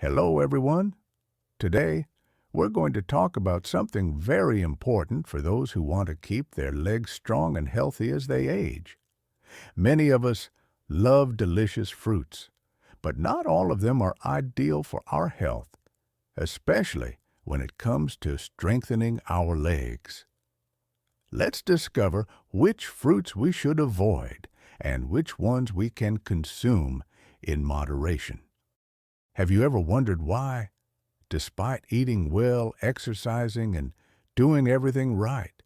Hello, everyone. Today, we're going to talk about something very important for those who want to keep their legs strong and healthy as they age. Many of us love delicious fruits, but not all of them are ideal for our health, especially when it comes to strengthening our legs. Let's discover which fruits we should avoid and which ones we can consume in moderation. Have you ever wondered why, despite eating well, exercising, and doing everything right,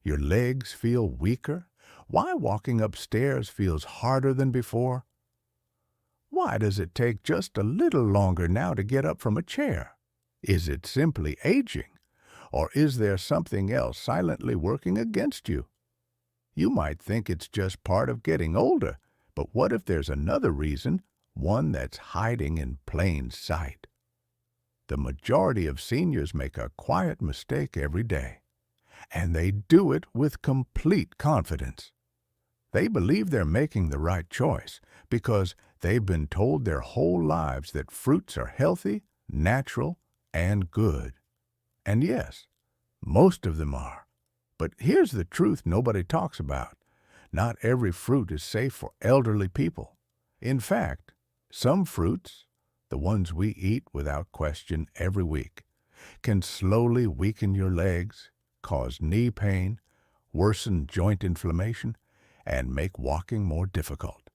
your legs feel weaker? Why walking upstairs feels harder than before? Why does it take just a little longer now to get up from a chair? Is it simply aging? Or is there something else silently working against you? You might think it's just part of getting older, but what if there's another reason, one that's hiding in plain sight? The majority of seniors make a quiet mistake every day, and they do it with complete confidence. They believe they're making the right choice because they've been told their whole lives that fruits are healthy, natural, and good. And yes, most of them are. But here's the truth nobody talks about. Not every fruit is safe for elderly people. In fact, some fruits, the ones we eat without question every week, can slowly weaken your legs, cause knee pain, worsen joint inflammation, and make walking more difficult.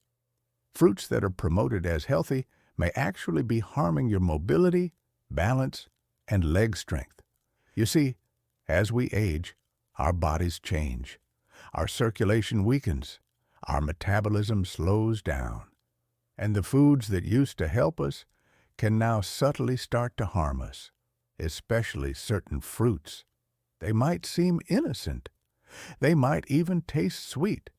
Fruits that are promoted as healthy may actually be harming your mobility, balance, and leg strength. You see, as we age, our bodies change. Our circulation weakens. Our metabolism slows down. And the foods that used to help us can now subtly start to harm us, especially certain fruits. They might seem innocent. They might even taste sweet,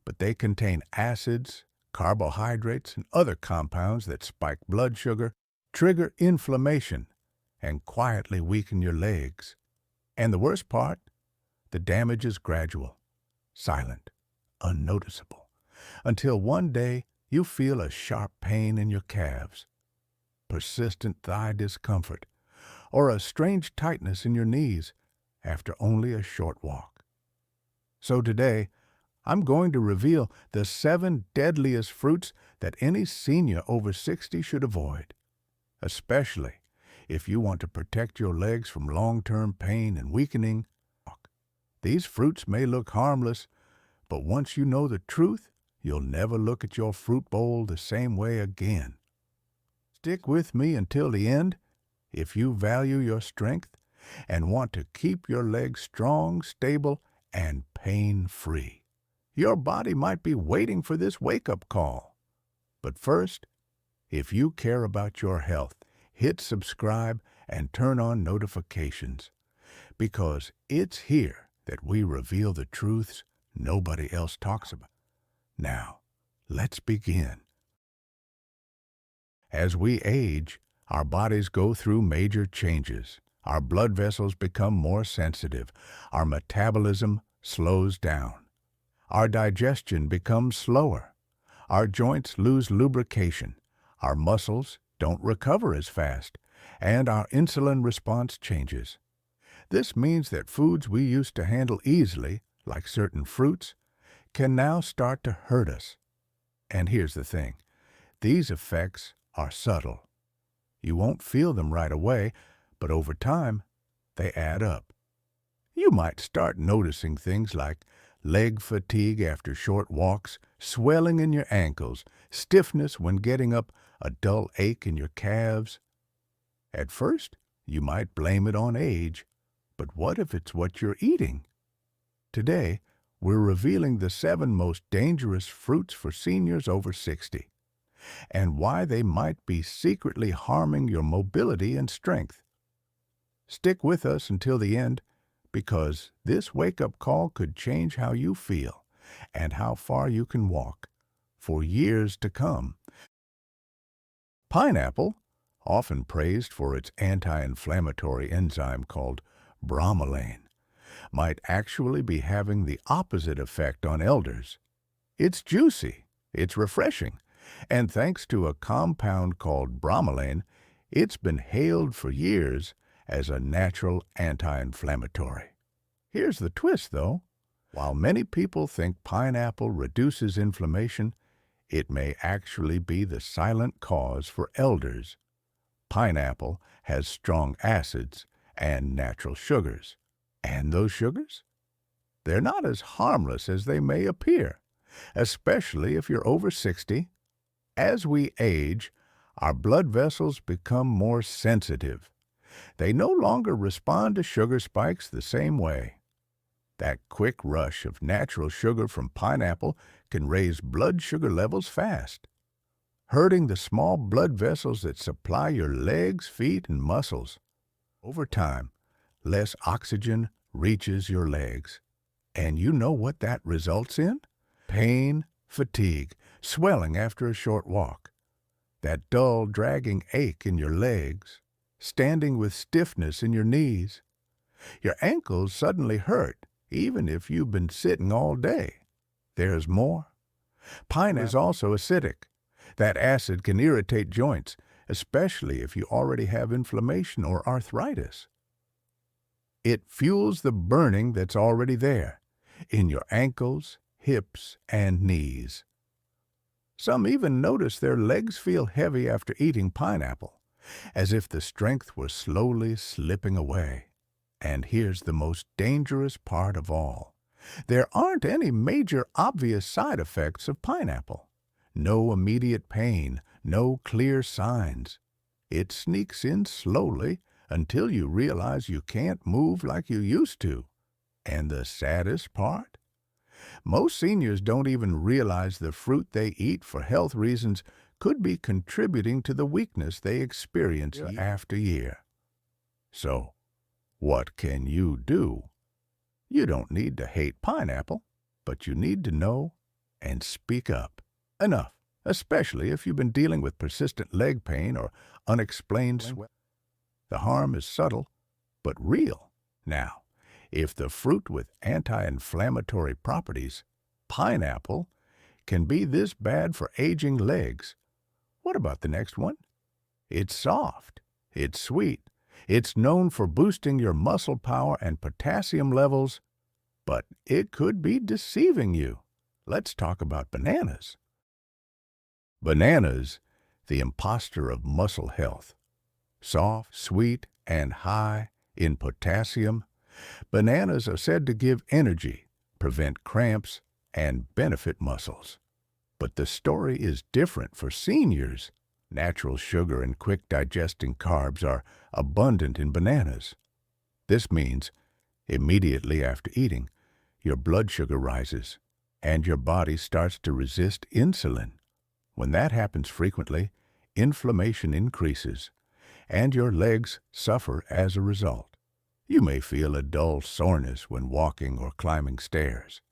but they contain acids, carbohydrates, and other compounds that spike blood sugar, trigger inflammation, and quietly weaken your legs. And the worst part, the damage is gradual, silent, unnoticeable, until one day you feel a sharp pain in your calves, persistent thigh discomfort, or a strange tightness in your knees after only a short walk. So today, I'm going to reveal the 7 deadliest fruits that any senior over 60 should avoid, especially if you want to protect your legs from long-term pain and weakening. These fruits may look harmless, but once you know the truth, you'll never look at your fruit bowl the same way again. Stick with me until the end if you value your strength and want to keep your legs strong, stable, and pain-free. Your body might be waiting for this wake-up call. But first, if you care about your health, hit subscribe and turn on notifications, because it's here that we reveal the truths nobody else talks about. Now, let's begin. As we age, our bodies go through major changes. Our blood vessels become more sensitive. Our metabolism slows down. Our digestion becomes slower. Our joints lose lubrication. Our muscles don't recover as fast, and our insulin response changes. This means that foods we used to handle easily, like certain fruits, can now start to hurt us. And here's the thing, these effects are subtle. You won't feel them right away, but over time, they add up. You might start noticing things like leg fatigue after short walks, swelling in your ankles, stiffness when getting up, a dull ache in your calves. At first, you might blame it on age, but what if it's what you're eating? Today, we're revealing the 7 most dangerous fruits for seniors over 60, and why they might be secretly harming your mobility and strength. Stick with us until the end, because this wake-up call could change how you feel and how far you can walk for years to come. Pineapple, often praised for its anti-inflammatory enzyme called bromelain, might actually be having the opposite effect on elders. It's juicy, it's refreshing, and thanks to a compound called bromelain, It's been hailed for years as a natural anti-inflammatory. Here's the twist, though. While many people think pineapple reduces inflammation, it may actually be the silent cause for elders. Pineapple has strong acids and natural sugars. And those sugars? They're not as harmless as they may appear, especially if you're over 60. As we age, our blood vessels become more sensitive. They no longer respond to sugar spikes the same way. That quick rush of natural sugar from pineapple can raise blood sugar levels fast, hurting the small blood vessels that supply your legs, feet, and muscles. Over time, less oxygen reaches your legs. And you know what that results in? Pain, fatigue, swelling after a short walk, that dull, dragging ache in your legs, standing with stiffness in your knees. Your ankles suddenly hurt, even if you've been sitting all day. There's more. Pineapple is also acidic. That acid can irritate joints, especially if you already have inflammation or arthritis. It fuels the burning that's already there in your ankles, hips, and knees. Some even notice their legs feel heavy after eating pineapple, as if the strength were slowly slipping away. And here's the most dangerous part of all. There aren't any major obvious side effects of pineapple. No immediate pain, no clear signs. It sneaks in slowly until you realize you can't move like you used to. And the saddest part? Most seniors don't even realize the fruit they eat for health reasons could be contributing to the weakness they experience year after year. So, what can you do? You don't need to hate pineapple, but you need to know and speak up. Enough, especially if you've been dealing with persistent leg pain or unexplained swelling. The harm is subtle, but real. Now, if the fruit with anti-inflammatory properties, pineapple, can be this bad for aging legs, what about the next one? It's soft, it's sweet, it's known for boosting your muscle power and potassium levels, but it could be deceiving you. Let's talk about bananas. Bananas, the imposter of muscle health. Soft, sweet, and high in potassium, bananas are said to give energy, prevent cramps, and benefit muscles. But the story is different for seniors. Natural sugar and quick-digesting carbs are abundant in bananas. This means, immediately after eating, your blood sugar rises, and your body starts to resist insulin. When that happens frequently, inflammation increases, and your legs suffer as a result. You may feel a dull soreness when walking or climbing stairs,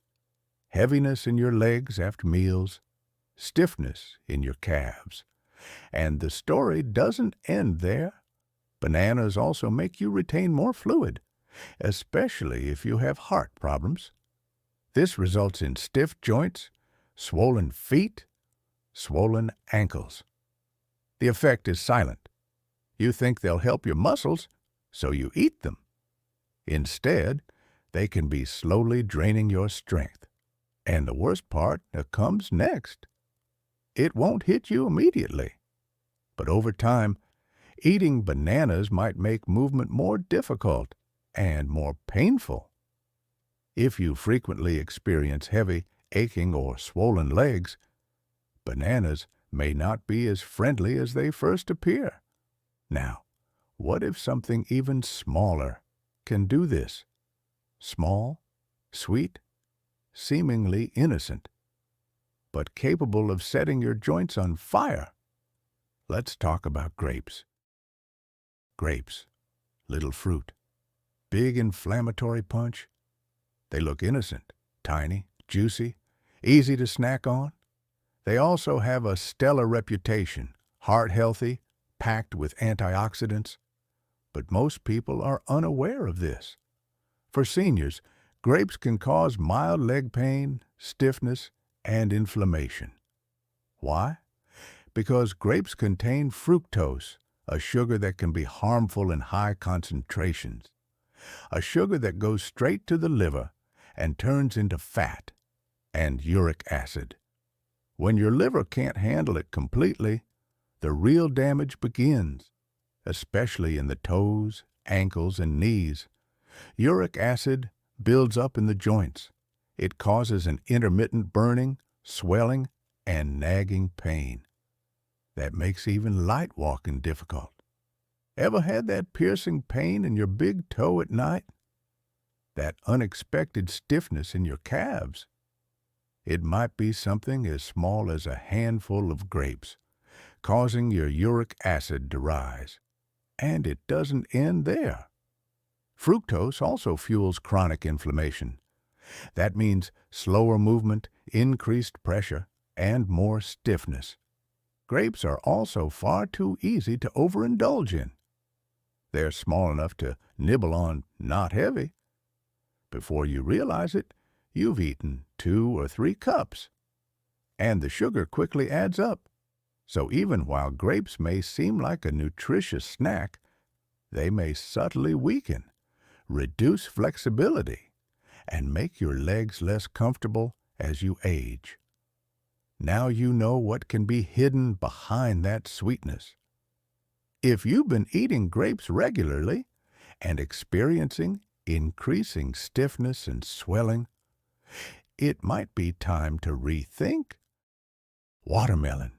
heaviness in your legs after meals, stiffness in your calves. And the story doesn't end there. Bananas also make you retain more fluid, especially if you have heart problems. This results in stiff joints, swollen feet, swollen ankles. The effect is silent. You think they'll help your muscles, so you eat them. Instead, they can be slowly draining your strength. And the worst part comes next. It won't hit you immediately. But over time, eating bananas might make movement more difficult and more painful. If you frequently experience heavy, aching, or swollen legs, bananas may not be as friendly as they first appear. Now, what if something even smaller can do this? Small, sweet, seemingly innocent, but capable of setting your joints on fire. Let's talk about grapes. Grapes, little fruit, big inflammatory punch. They look innocent, tiny, juicy, easy to snack on. They also have a stellar reputation, heart-healthy, packed with antioxidants. But most people are unaware of this. For seniors, grapes can cause mild leg pain, stiffness, and inflammation. Why? Because grapes contain fructose, a sugar that can be harmful in high concentrations, a sugar that goes straight to the liver and turns into fat and uric acid. When your liver can't handle it completely, the real damage begins, especially in the toes, ankles, and knees. Uric acid builds up in the joints. It causes an intermittent burning, swelling, and nagging pain that makes even light walking difficult. Ever had that piercing pain in your big toe at night? That unexpected stiffness in your calves? It might be something as small as a handful of grapes, causing your uric acid to rise. And it doesn't end there. Fructose also fuels chronic inflammation. That means slower movement, increased pressure, and more stiffness. Grapes are also far too easy to overindulge in. They're small enough to nibble on, not heavy. Before you realize it, you've eaten 2 or 3 cups. And the sugar quickly adds up. So even while grapes may seem like a nutritious snack, they may subtly weaken, reduce flexibility, and make your legs less comfortable as you age. Now you know what can be hidden behind that sweetness. If you've been eating grapes regularly and experiencing increasing stiffness and swelling, it might be time to rethink. Watermelon,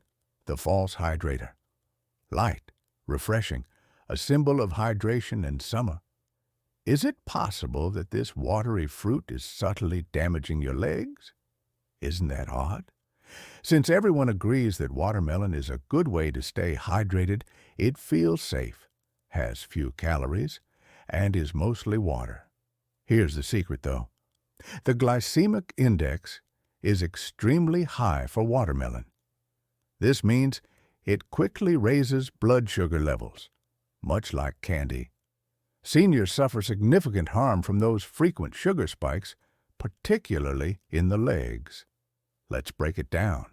the false hydrator. Light, refreshing, a symbol of hydration in summer. Is it possible that this watery fruit is subtly damaging your legs? Isn't that odd? Since everyone agrees that watermelon is a good way to stay hydrated, it feels safe, has few calories, and is mostly water. Here's the secret, though. The glycemic index is extremely high for watermelon. This means it quickly raises blood sugar levels, much like candy. Seniors suffer significant harm from those frequent sugar spikes, particularly in the legs. Let's break it down.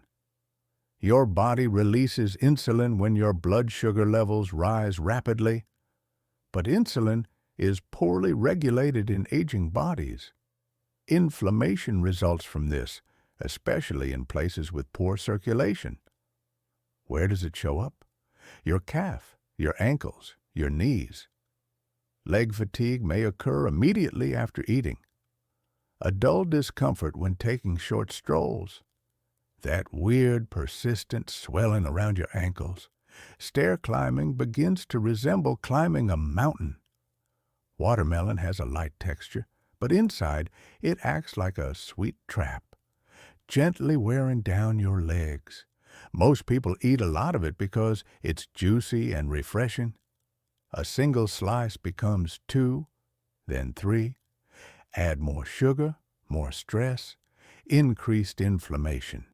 Your body releases insulin when your blood sugar levels rise rapidly, but insulin is poorly regulated in aging bodies. Inflammation results from this, especially in places with poor circulation. Where does it show up? Your calf, your ankles, your knees. Leg fatigue may occur immediately after eating. A dull discomfort when taking short strolls. That weird, persistent swelling around your ankles. Stair climbing begins to resemble climbing a mountain. Watermelon has a light texture, but inside it acts like a sweet trap, gently wearing down your legs. Most people eat a lot of it because it's juicy and refreshing. A single slice becomes 2, then 3. Add more sugar, more stress, increased inflammation.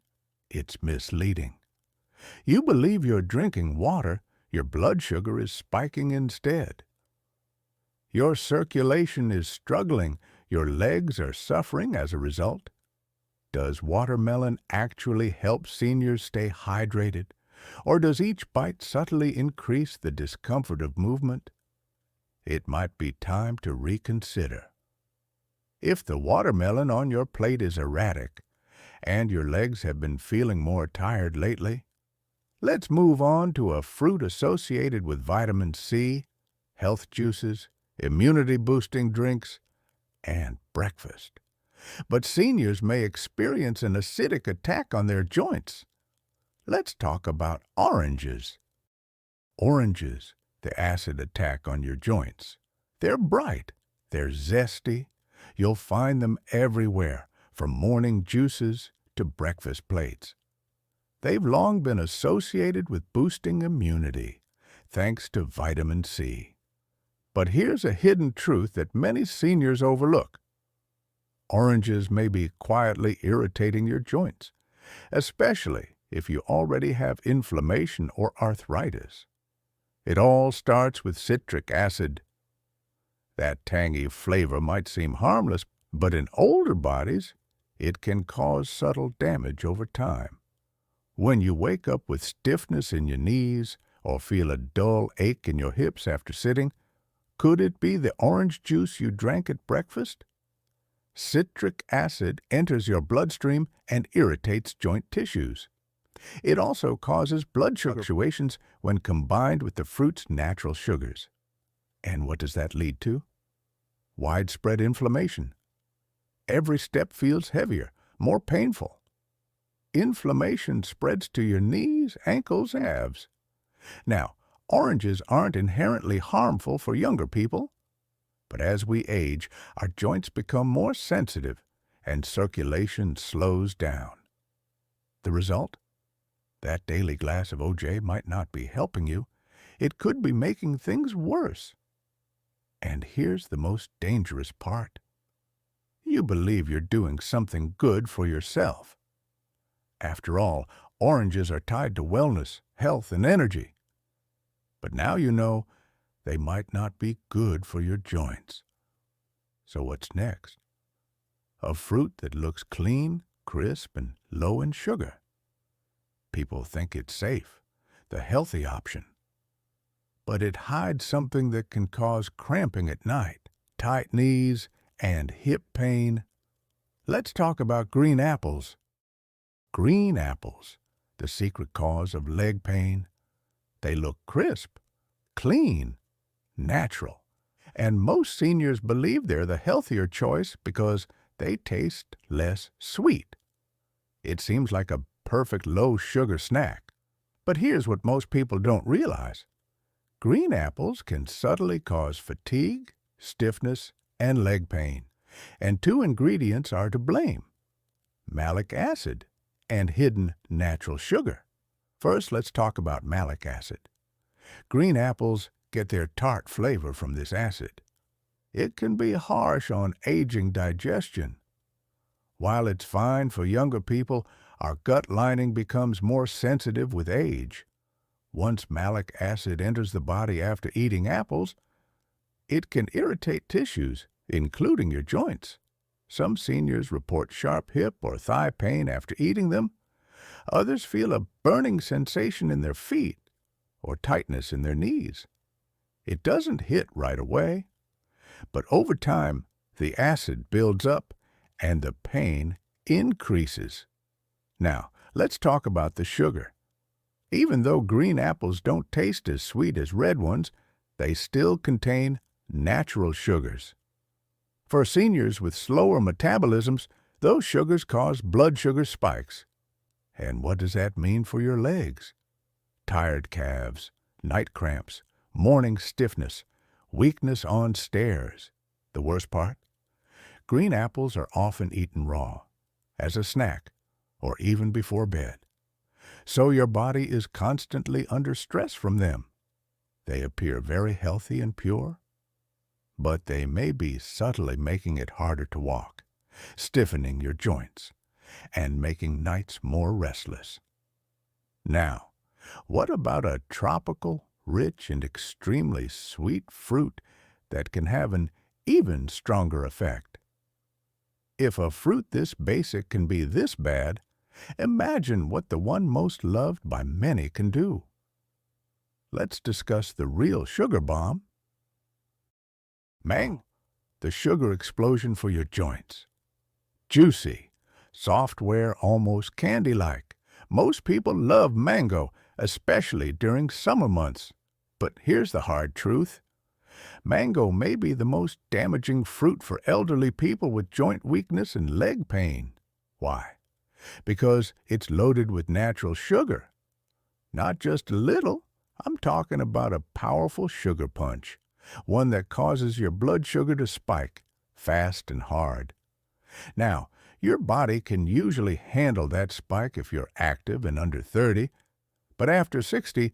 It's misleading. You believe you're drinking water, your blood sugar is spiking instead. Your circulation is struggling, your legs are suffering as a result. Does watermelon actually help seniors stay hydrated, or does each bite subtly increase the discomfort of movement? It might be time to reconsider. If the watermelon on your plate is erratic, and your legs have been feeling more tired lately, let's move on to a fruit associated with vitamin C, health juices, immunity-boosting drinks, and breakfast. But seniors may experience an acidic attack on their joints. Let's talk about oranges. Oranges, the acid attack on your joints. They're bright, they're zesty. You'll find them everywhere, from morning juices to breakfast plates. They've long been associated with boosting immunity, thanks to vitamin C. But here's a hidden truth that many seniors overlook. Oranges may be quietly irritating your joints, especially if you already have inflammation or arthritis. It all starts with citric acid. That tangy flavor might seem harmless, but in older bodies, it can cause subtle damage over time. When you wake up with stiffness in your knees or feel a dull ache in your hips after sitting? Could it be the orange juice you drank at breakfast? Citric acid enters your bloodstream and irritates joint tissues. It also causes blood sugar fluctuations when combined with the fruit's natural sugars. And what does that lead to? Widespread inflammation. Every step feels heavier, more painful. Inflammation spreads to your knees, ankles, and calves. Now, oranges aren't inherently harmful for younger people, but as we age, our joints become more sensitive and circulation slows down. The result? That daily glass of OJ might not be helping you. It could be making things worse. And here's the most dangerous part. You believe you're doing something good for yourself. After all, oranges are tied to wellness, health, and energy. But now you know they might not be good for your joints. So what's next? A fruit that looks clean, crisp, and low in sugar. People think it's safe, the healthy option. But it hides something that can cause cramping at night, tight knees, and hip pain. Let's talk about green apples. Green apples, the secret cause of leg pain. They look crisp, clean, natural. And most seniors believe they're the healthier choice because they taste less sweet. It seems like a perfect low-sugar snack. But here's what most people don't realize. Green apples can subtly cause fatigue, stiffness, and leg pain. And two ingredients are to blame: malic acid and hidden natural sugar. First, let's talk about malic acid. Green apples get their tart flavor from this acid. It can be harsh on aging digestion. While it's fine for younger people, our gut lining becomes more sensitive with age. Once malic acid enters the body after eating apples, it can irritate tissues, including your joints. Some seniors report sharp hip or thigh pain after eating them. Others feel a burning sensation in their feet or tightness in their knees. It doesn't hit right away, but over time, the acid builds up and the pain increases. Now, let's talk about the sugar. Even though green apples don't taste as sweet as red ones, they still contain natural sugars. For seniors with slower metabolisms, those sugars cause blood sugar spikes. And what does that mean for your legs? Tired calves, night cramps, morning stiffness, weakness on stairs. The worst part? Green apples are often eaten raw, as a snack, or even before bed. So your body is constantly under stress from them. They appear very healthy and pure, but they may be subtly making it harder to walk, stiffening your joints, and making nights more restless. Now, what about a tropical, rich, and extremely sweet fruit that can have an even stronger effect? If a fruit this basic can be this bad, imagine what the one most loved by many can do. Let's discuss the real sugar bomb. Mango, the sugar explosion for your joints. Juicy, software almost candy-like. Most people love mango, especially during summer months. But here's the hard truth. Mango may be the most damaging fruit for elderly people with joint weakness and leg pain. Why? Because it's loaded with natural sugar. Not just a little, I'm talking about a powerful sugar punch, one that causes your blood sugar to spike, fast and hard. Now, your body can usually handle that spike if you're active and under 30, but after 60,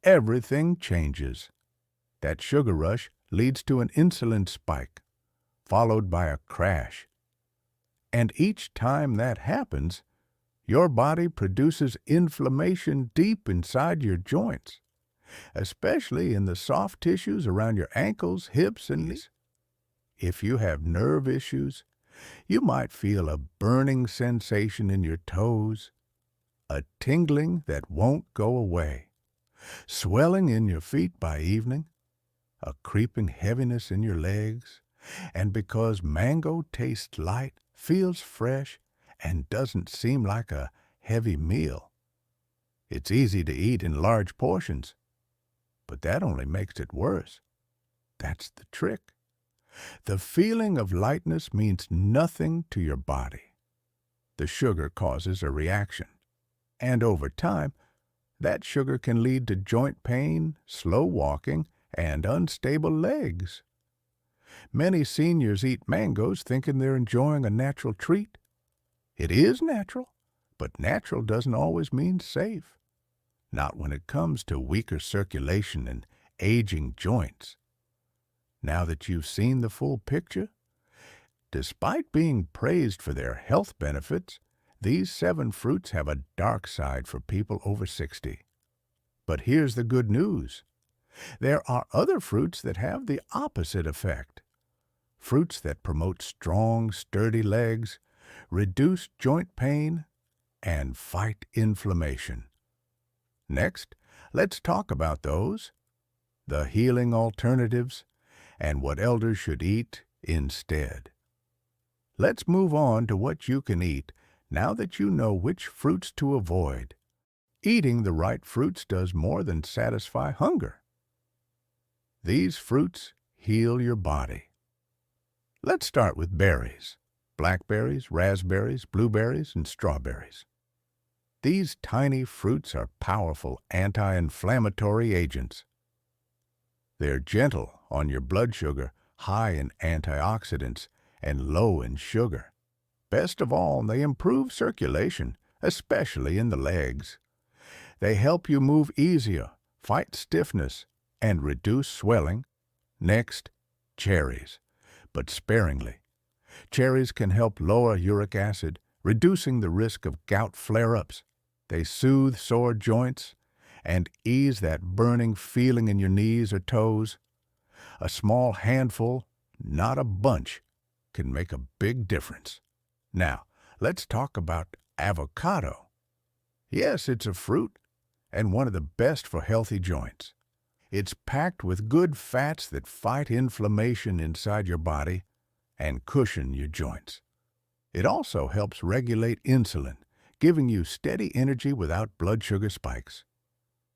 everything changes. That sugar rush leads to an insulin spike, followed by a crash. And each time that happens, your body produces inflammation deep inside your joints, especially in the soft tissues around your ankles, hips, and knees. If you have nerve issues, you might feel a burning sensation in your toes, a tingling that won't go away. swelling in your feet by evening, a creeping heaviness in your legs, and because mango tastes light, feels fresh, and doesn't seem like a heavy meal. It's easy to eat in large portions, but that only makes it worse. That's the trick. The feeling of lightness means nothing to your body. The sugar causes a reaction, and over time, that sugar can lead to joint pain, slow walking, and unstable legs. Many seniors eat mangoes thinking they're enjoying a natural treat. It is natural, but natural doesn't always mean safe. Not when it comes to weaker circulation and aging joints. Now that you've seen the full picture, despite being praised for their health benefits, these 7 fruits have a dark side for people over 60. But here's the good news. There are other fruits that have the opposite effect. Fruits that promote strong, sturdy legs, reduce joint pain, and fight inflammation. Next, let's talk about those, the healing alternatives, and what elders should eat instead. Let's move on to what you can eat now that you know which fruits to avoid. Eating the right fruits does more than satisfy hunger. These fruits heal your body. Let's start with berries: blackberries, raspberries, blueberries, and strawberries. These tiny fruits are powerful anti-inflammatory agents. They're gentle on your blood sugar, high in antioxidants, and low in sugar. Best of all, they improve circulation, especially in the legs. They help you move easier, fight stiffness, and reduce swelling. Next, cherries, but sparingly. Cherries can help lower uric acid, reducing the risk of gout flare-ups. They soothe sore joints and ease that burning feeling in your knees or toes. A small handful, not a bunch, can make a big difference. Now, let's talk about avocado. Yes, it's a fruit, and one of the best for healthy joints. It's packed with good fats that fight inflammation inside your body and cushion your joints. It also helps regulate insulin, giving you steady energy without blood sugar spikes.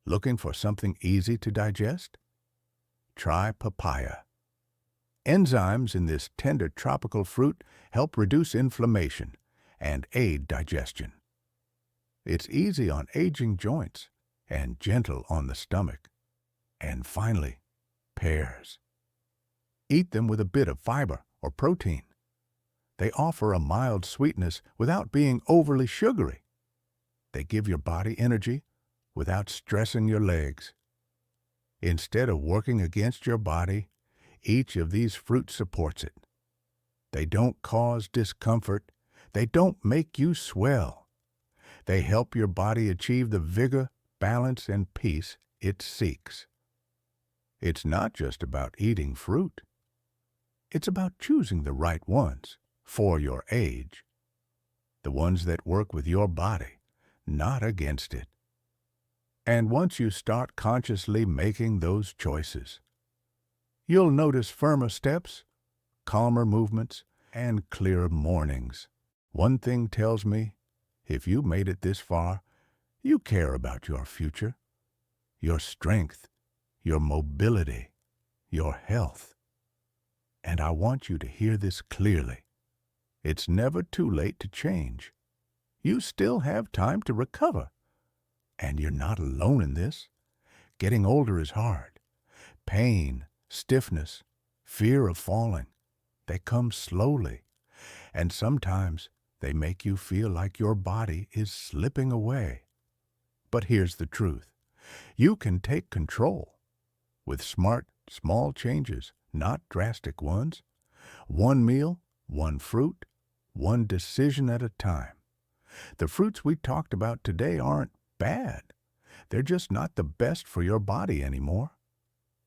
Looking for something easy to digest? Try papaya. Enzymes in this tender tropical fruit help reduce inflammation and aid digestion. It's easy on aging joints and gentle on the stomach. And finally, pears. Eat them with a bit of fiber or protein. They offer a mild sweetness without being overly sugary. They give your body energy without stressing your legs. Instead of working against your body, each of these fruits supports it. They don't cause discomfort. They don't make you swell. They help your body achieve the vigor, balance, and peace it seeks. It's not just about eating fruit. It's about choosing the right ones for your age. The ones that work with your body, not against it. And once you start consciously making those choices, you'll notice firmer steps, calmer movements, and clearer mornings. One thing tells me, if you made it this far, you care about your future, your strength, your mobility, your health. And I want you to hear this clearly. It's never too late to change. You still have time to recover. And you're not alone in this. Getting older is hard. Pain, stiffness, fear of falling, they come slowly. And sometimes they make you feel like your body is slipping away. But here's the truth. You can take control with smart, small changes, not drastic ones. One meal, one fruit, one decision at a time. The fruits we talked about today aren't bad. They're just not the best for your body anymore.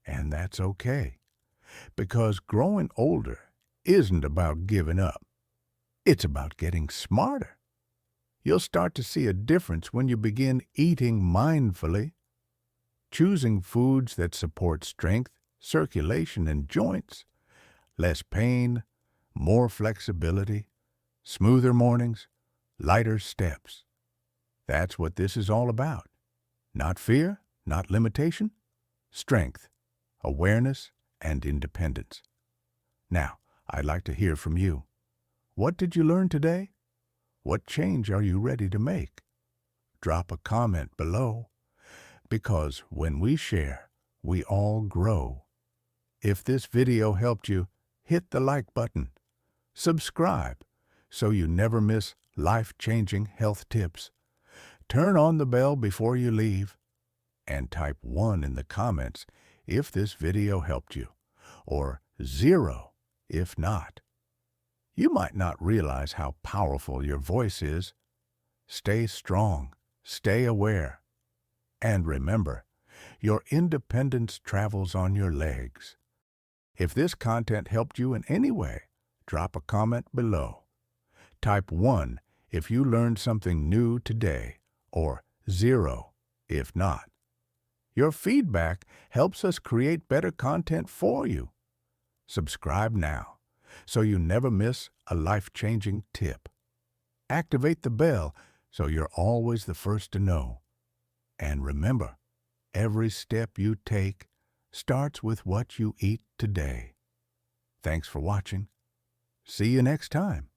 And that's okay. Because growing older isn't about giving up. It's about getting smarter. You'll start to see a difference when you begin eating mindfully, choosing foods that support strength, circulation, and joints. Less pain, more flexibility, smoother mornings, lighter steps. That's what this is all about. Not fear, not limitation, strength, awareness, and independence. Now, I'd like to hear from you. What did you learn today? What change are you ready to make? Drop a comment below, because when we share, we all grow. If this video helped you, hit the like button. Subscribe so you never miss life-changing health tips. Turn on the bell before you leave, and type 1 in the comments if this video helped you, or 0 if not. You might not realize how powerful your voice is. Stay strong, stay aware, and remember, your independence travels on your legs. If this content helped you in any way, drop a comment below. Type 1 if you learned something new today, or 0 if not. Your feedback helps us create better content for you. Subscribe now so you never miss a life-changing tip. Activate the bell so you're always the first to know. And remember, every step you take starts with what you eat today. Thanks for watching. See you next time.